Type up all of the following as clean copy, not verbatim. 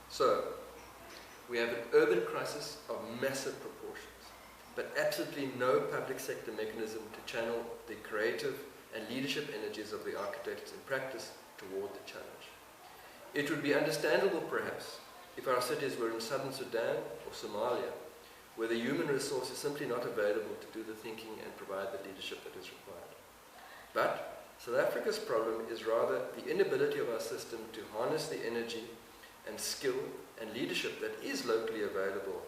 So, we have an urban crisis of massive proportions, but absolutely no public sector mechanism to channel the creative and leadership energies of the architects in practice toward the challenge. It would be understandable, perhaps, if our cities were in southern Sudan or Somalia, where the human resource is simply not available to do the thinking and provide the leadership that is required. But South Africa's problem is rather the inability of our system to harness the energy and skill and leadership that is locally available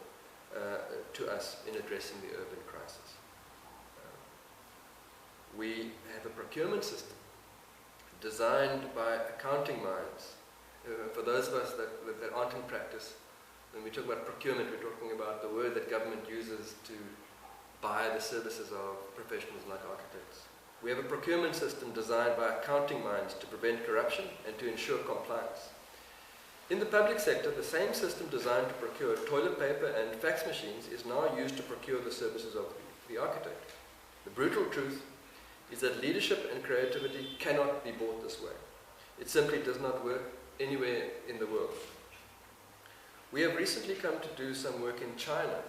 to us in addressing the urban crisis. We have a procurement system designed by accounting minds. For those of us that aren't in practice, when we talk about procurement, we're talking about the word that government uses to buy the services of professionals like architects. We have a procurement system designed by accounting minds to prevent corruption and to ensure compliance. In the public sector, the same system designed to procure toilet paper and fax machines is now used to procure the services of the architect. The brutal truth is that leadership and creativity cannot be bought this way. It simply does not work anywhere in the world. We have recently come to do some work in China,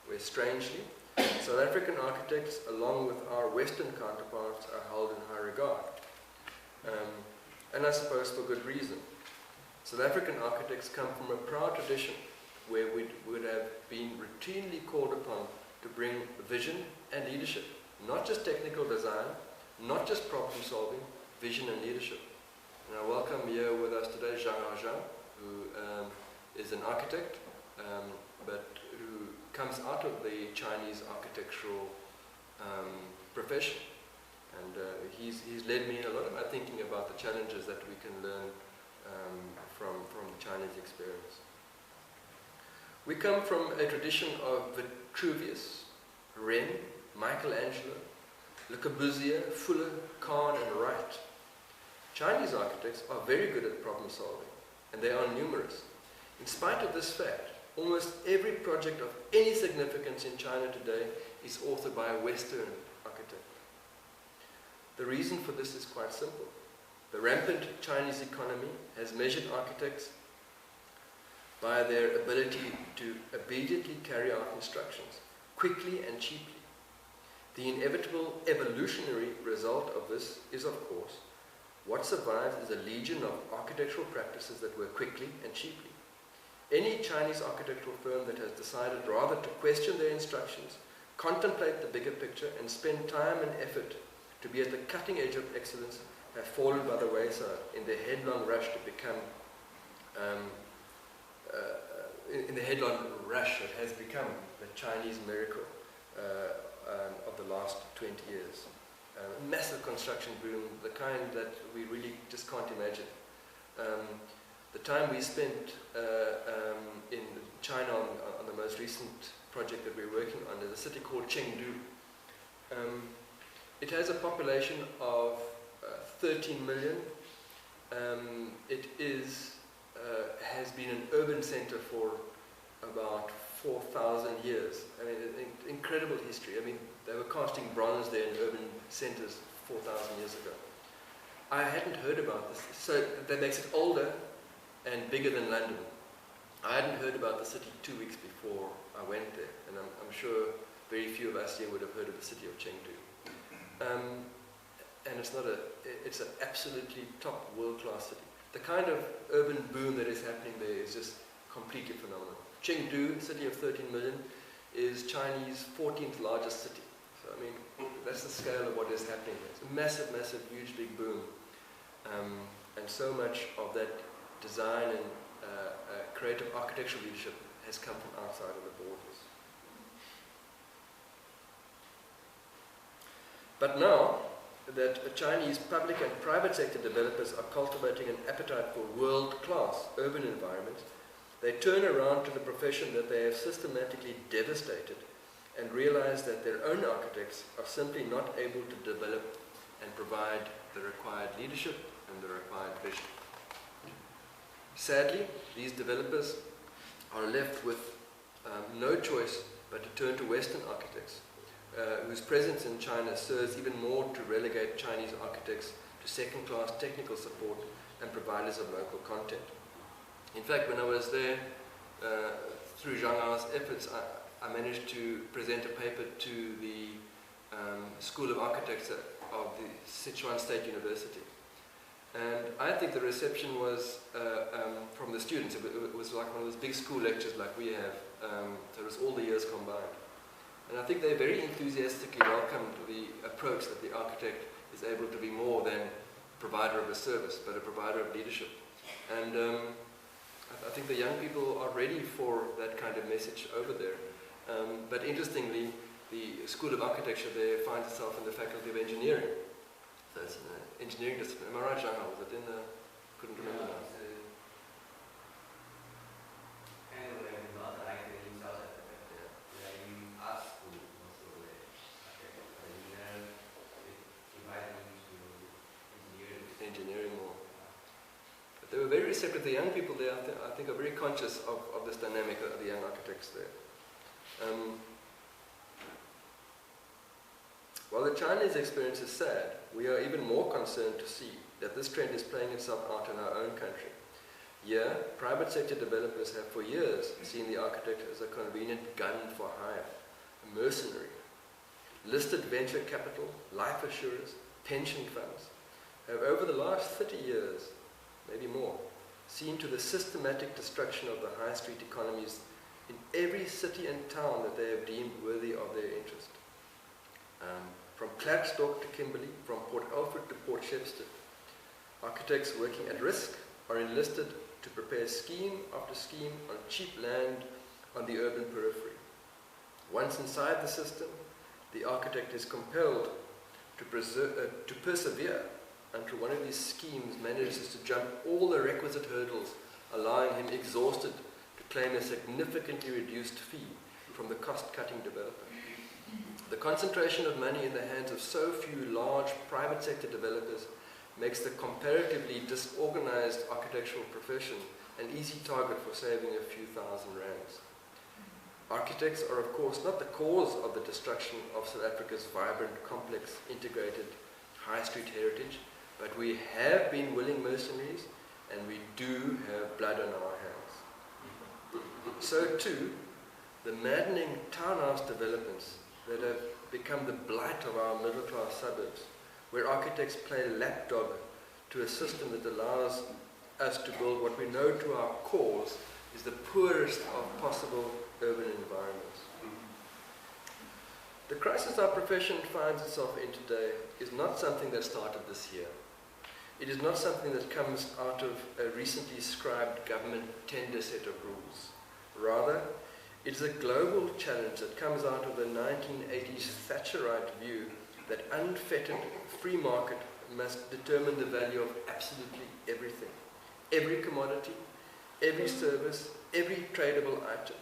where strangely, South African architects, along with our Western counterparts, are held in high regard. And I suppose for good reason. South African architects come from a proud tradition where we would have been routinely called upon to bring vision and leadership, not just technical design, not just problem solving, vision and leadership. And I welcome here with us today Zhang Zhang, who is an architect, but who comes out of the Chinese architectural profession. And he's led me in a lot of my thinking about the challenges that we can learn from the Chinese experience. We come from a tradition of Vitruvius, Wren, Michelangelo, Le Corbusier, Fuller, Kahn, and Wright. Chinese architects are very good at problem solving, and they are numerous. In spite of this fact, almost every project of any significance in China today is authored by a Western architect. The reason for this is quite simple. The rampant Chinese economy has measured architects by their ability to obediently carry out instructions, quickly and cheaply. The inevitable evolutionary result of this is, of course, what survives is a legion of architectural practices that work quickly and cheaply. Any Chinese architectural firm that has decided rather to question their instructions, contemplate the bigger picture, and spend time and effort to be at the cutting edge of excellence have fallen by the wayside in their headlong rush to become, in the headlong rush that has become the Chinese miracle of the last 20 years. Massive construction boom, the kind that we really just can't imagine. The time we spent in China on the most recent project that we're working on is a city called Chengdu. It has a population of 13 million. It has been an urban center for about 4,000 years. I mean, incredible history. I mean, they were casting bronze there in urban centers 4,000 years ago. I hadn't heard about this, so that makes it older and bigger than London. I hadn't heard about the city 2 weeks before I went there, and I'm sure very few of us here would have heard of the city of Chengdu. And it's an absolutely top world-class city. The kind of urban boom that is happening there is just completely phenomenal. Chengdu, city of 13 million, is Chinese 14th largest city. So I mean, that's the scale of what is happening there. It's a massive, massive, huge, big boom. And so much of that design and creative architectural leadership has come from outside of the borders. But now that Chinese public and private sector developers are cultivating an appetite for world-class urban environments, they turn around to the profession that they have systematically devastated and realize that their own architects are simply not able to develop and provide the required leadership and the required vision. Sadly, these developers are left with no choice but to turn to Western architects, whose presence in China serves even more to relegate Chinese architects to second-class technical support and providers of local content. In fact, when I was there, through Zhang Hao's efforts, I managed to present a paper to the School of Architecture of the Sichuan State University. And I think the reception was, from the students, it was like one of those big school lectures like we have, so it was all the years combined. And I think they very enthusiastically welcomed the approach that the architect is able to be more than a provider of a service, but a provider of leadership. And I think the young people are ready for that kind of message over there. But interestingly, the School of Architecture there finds itself in the Faculty of Engineering. So it's an engineering discipline. Am I right, Zhang Hao? Was it in the... couldn't remember now. Engineering more. But they were very receptive. The young people there, I think, are very conscious of this dynamic of the young architects there. While the Chinese experience is sad, we are even more concerned to see that this trend is playing itself out in our own country. Here, private sector developers have for years seen the architect as a convenient gun for hire, a mercenary. Listed venture capital, life assurers, pension funds have over the last 30 years, maybe more, seen to the systematic destruction of the high street economies in every city and town that they have deemed worthy of their interest. From Klerksdorp to Kimberley, from Port Alfred to Port Shepstone, architects working at risk are enlisted to prepare scheme after scheme on cheap land on the urban periphery. Once inside the system, the architect is compelled to persevere until one of these schemes manages to jump all the requisite hurdles, allowing him exhausted to claim a significantly reduced fee from the cost-cutting developer. The concentration of money in the hands of so few large private sector developers makes the comparatively disorganized architectural profession an easy target for saving a few thousand rands. Architects are, of course, not the cause of the destruction of South Africa's vibrant, complex, integrated high street heritage, but we have been willing mercenaries, and we do have blood on our hands. So too, the maddening townhouse developments that have become the blight of our middle-class suburbs, where architects play lapdog to a system that allows us to build what we know to our cores is the poorest of possible urban environments. The crisis our profession finds itself in today is not something that started this year. It is not something that comes out of a recently scribed government tender set of rules. Rather, it is a global challenge that comes out of the 1980s Thatcherite view that unfettered free market must determine the value of absolutely everything. Every commodity, every service, every tradable item.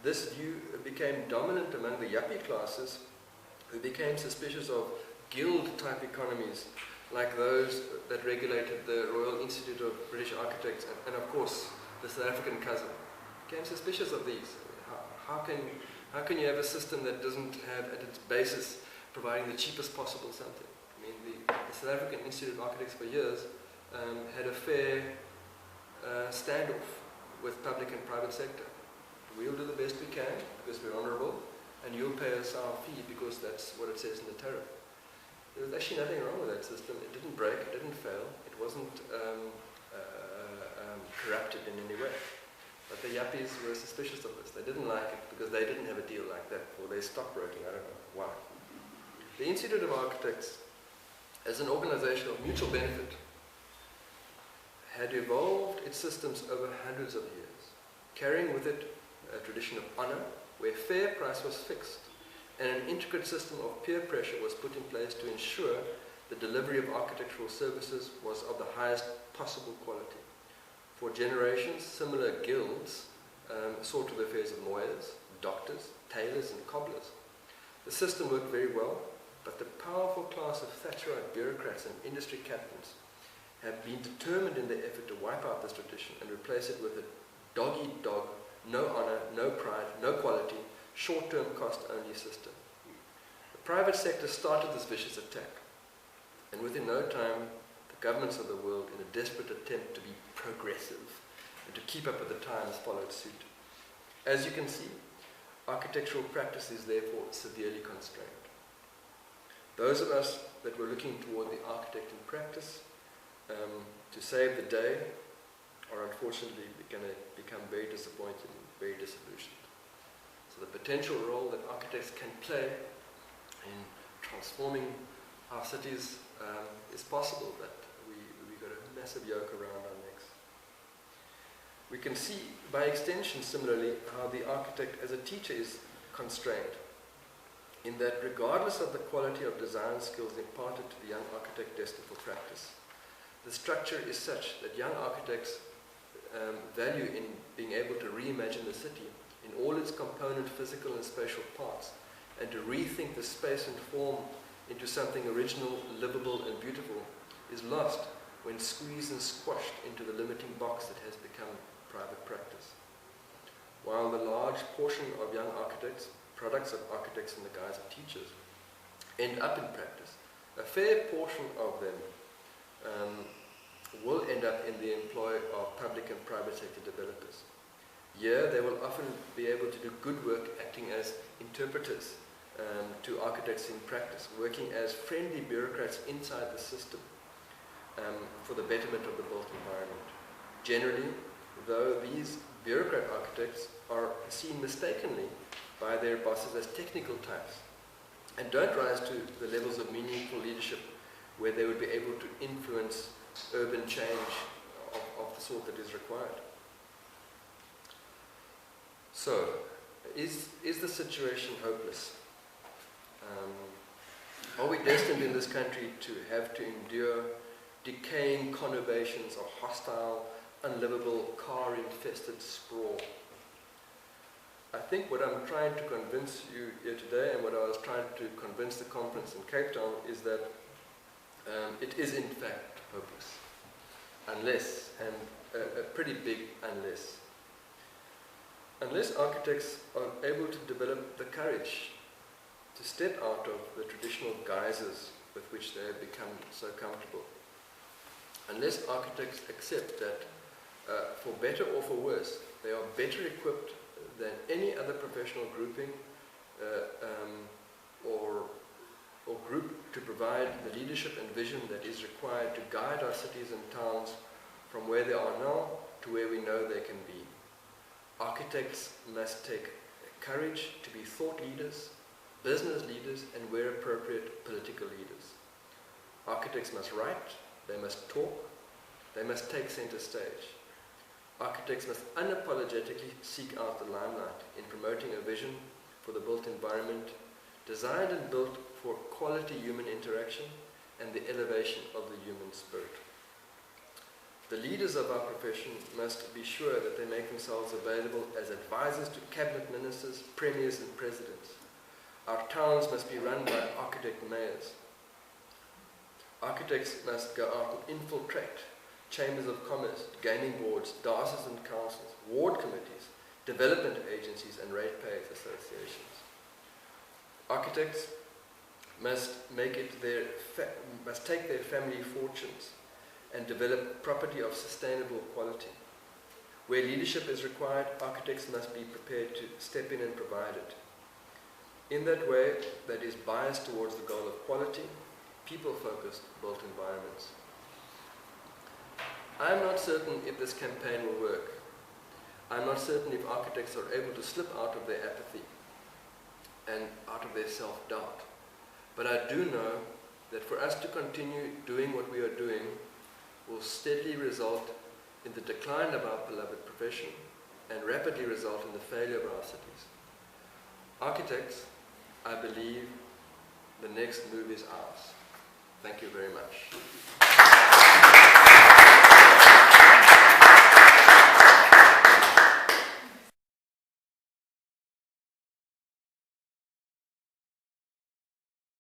This view became dominant among the yuppie classes, who became suspicious of guild-type economies like those that regulated the Royal Institute of British Architects and of course, the South African cousin. Became suspicious of these. How can you have a system that doesn't have at its basis providing the cheapest possible something? I mean, the South African Institute of Architects for years had a fair standoff with public and private sector. We'll do the best we can because we're honourable, and you'll pay us our fee because that's what it says in the tariff. There was actually nothing wrong with that system. It didn't break, it didn't fail, it wasn't corrupted in any way. But the yuppies were suspicious of this. They didn't like it because they didn't have a deal like that, or they stopped working. I don't know why. The Institute of Architects, as an organization of mutual benefit, had evolved its systems over hundreds of years, carrying with it a tradition of honor, where fair price was fixed, and an intricate system of peer pressure was put in place to ensure the delivery of architectural services was of the highest possible quality. For generations, similar guilds saw to the affairs of lawyers, doctors, tailors, and cobblers. The system worked very well, but the powerful class of Thatcherite bureaucrats and industry captains have been determined in their effort to wipe out this tradition and replace it with a dog-eat-dog, no honor, no pride, no quality, short-term cost-only system. The private sector started this vicious attack, and within no time, the governments of the world, in a desperate attempt to be progressive and to keep up with the times followed suit. As you can see, architectural practice is therefore severely constrained. Those of us that were looking toward the architect in practice to save the day are unfortunately going to become very disappointed and very disillusioned. So the potential role that architects can play in transforming our cities is possible, but we've got a massive yoke around our necks. We can see, by extension, similarly, how the architect as a teacher is constrained, in that regardless of the quality of design skills imparted to the young architect destined for practice, the structure is such that young architects value in being able to reimagine the city in all its component physical and spatial parts, and to rethink the space and form into something original, livable and beautiful, is lost when squeezed and squashed into the limiting box that has become private practice. While the large portion of young architects, products of architects in the guise of teachers, end up in practice, a fair portion of them will end up in the employ of public and private sector developers. Here, they will often be able to do good work acting as interpreters to architects in practice, working as friendly bureaucrats inside the system for the betterment of the built environment. Generally, though, these bureaucrat architects are seen mistakenly by their bosses as technical types and don't rise to the levels of meaningful leadership where they would be able to influence urban change of the sort that is required. So, is the situation hopeless? Are we destined in this country to have to endure decaying conurbations of hostile, unlivable, car-infested sprawl? I think what I'm trying to convince you here today, and what I was trying to convince the conference in Cape Town, is that it is in fact hopeless. Unless, and a pretty big unless architects are able to develop the courage to step out of the traditional guises with which they have become so comfortable. Unless architects accept that, for better or for worse, they are better equipped than any other professional grouping or group to provide the leadership and vision that is required to guide our cities and towns from where they are now to where we know they can be. Architects must take courage to be thought leaders, business leaders, and where appropriate, political leaders. Architects must write, they must talk, they must take center stage. Architects must unapologetically seek out the limelight in promoting a vision for the built environment, designed and built for quality human interaction and the elevation of the human spirit. The leaders of our profession must be sure that they make themselves available as advisors to cabinet ministers, premiers and presidents. Our towns must be run by architect mayors. Architects must go out and infiltrate chambers of commerce, gaming boards, dioceses and councils, ward committees, development agencies and ratepayers associations. Architects must take their family fortunes and develop property of sustainable quality. Where leadership is required, architects must be prepared to step in and provide it. In that way, that is biased towards the goal of quality, people-focused built environments. I am not certain if this campaign will work. I am not certain if architects are able to slip out of their apathy and out of their self-doubt. But I do know that for us to continue doing what we are doing will steadily result in the decline of our beloved profession and rapidly result in the failure of our cities. Architects, I believe the next move is ours. Thank you very much.